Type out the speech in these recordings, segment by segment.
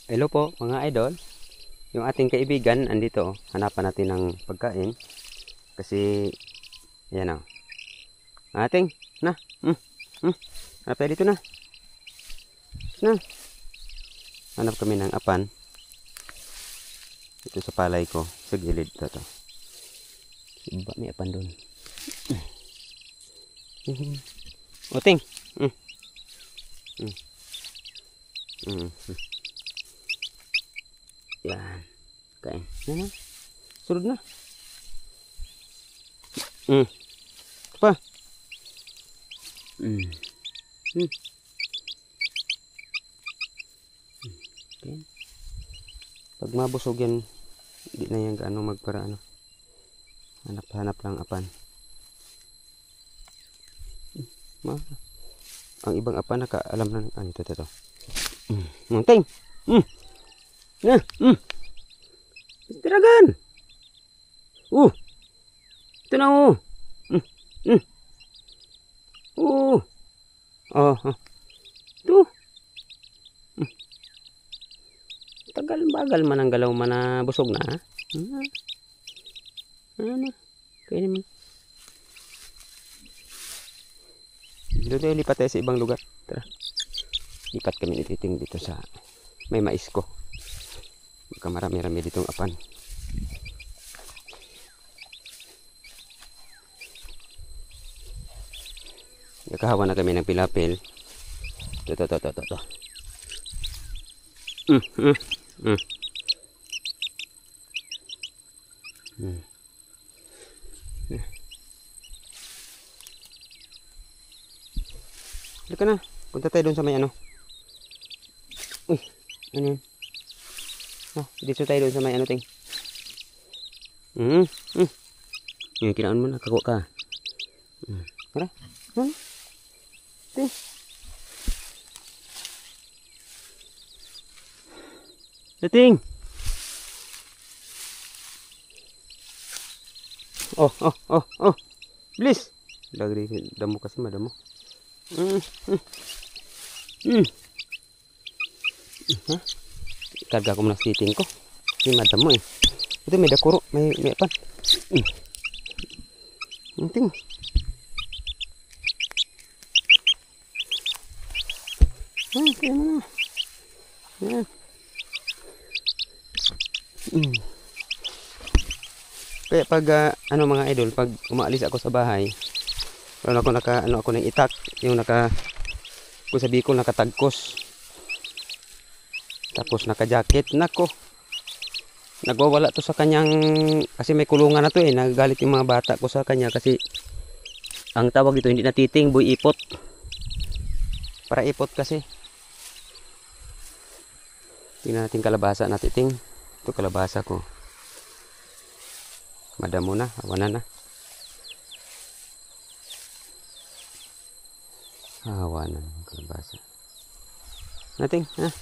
Hello po mga idol. Yung ating kaibigan andito. Hanapan natin ng pagkain. Kasi yan o. Ating na. Hanap tayo dito na. Na. Hanap kami ng apan. Ito sa palay ko. Sa gilid ito. Iba may apan doon. Oting. Yan. Kain. Yan na. Surod na. Ito pa. Okay. Pag mabusog yan, hindi na yan gaano magpara ano. Hanap-hanap lang apan. Ang ibang apan nakaalam na. Ito. Munting. Na. Tiragan. Ito na Ito. Tagal-bagal man ang galaw man na busog na. Ano? Kaya naman. Dito tayo lipat tayo sa ibang lugar. Tara. Lipat kami ititing dito sa may mais ko. Baka marami-rami ditong apan. Nakahawa na kami ng pilapil. Ito. Halika na. Punta tayo doon sa may ano. Uy, ano yun? Dito tayo doon sa may ano ting. Yung kinaan mo na, kakuha ka. Tara. Ting. Ting. Bilis. Lagi damo kasi madamo. Karga ko muna siting ko. Ini madamo eh. Itu may dakuro, may apan. Ting. Okay na. Yan. Kaya pag ano mga idol, pag umaalis ako sa bahay, ako ng itak, yung kung sa Bicol nakatagkos. Tapos naka-jacket, nako. Nagwawala to sa kanyang kasi may kulungan na to eh. Nagagalit yung mga bata ko sa kanya kasi ang tawag dito hindi na titing, boy ipot. Para ipot kasi. Tingnan natin kalabasa na titing. Ito kalabasa ko. Madamo na, awanan na. Awanan ng kalabasa. Nating, ha?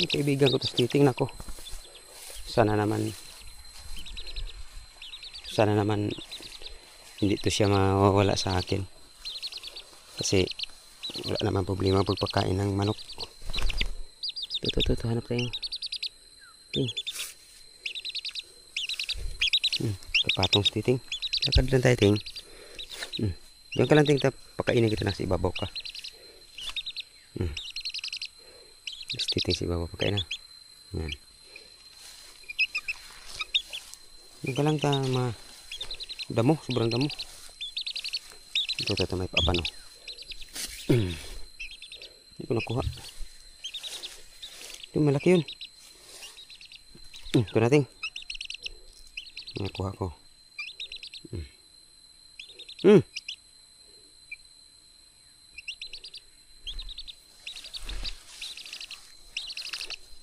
Kaibigan ko to titing nako. Sana naman hindi to siya mawawala sa akin kasi wala naman problema pagpakain ng manok. Ito hanap tayo kapatong titing. Lakad lang tayo ting. Diyan ka lang ting, pakainin kita na sa ibabaw ka. Titing sa ibabaw pakain na. Yan. Diyan ka lang ta damo, sobrang damo. Ito may papan oh. Hindi ko nakuha. Ito malaki yun. Ito natin. Nakuha ko.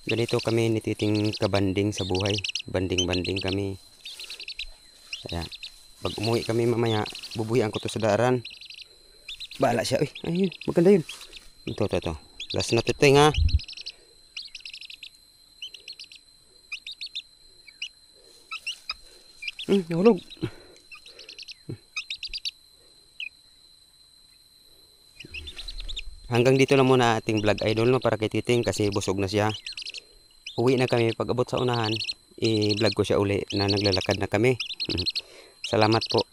Ganito kami nititing kabanding sa buhay. Banding kami. Kaya pag umuwi kami mamaya, bubuhian ko to sa daran. Bahala siya. Uy, ayun, maganda yun. Ito. Last na titing ha. Nahulog. Hanggang dito lang muna ating vlog idol, no, para kay Titing kasi busog na siya. Uwi na kami. Pag abot sa unahan, i-vlog ko siya uli na naglalakad na kami. Salamat po.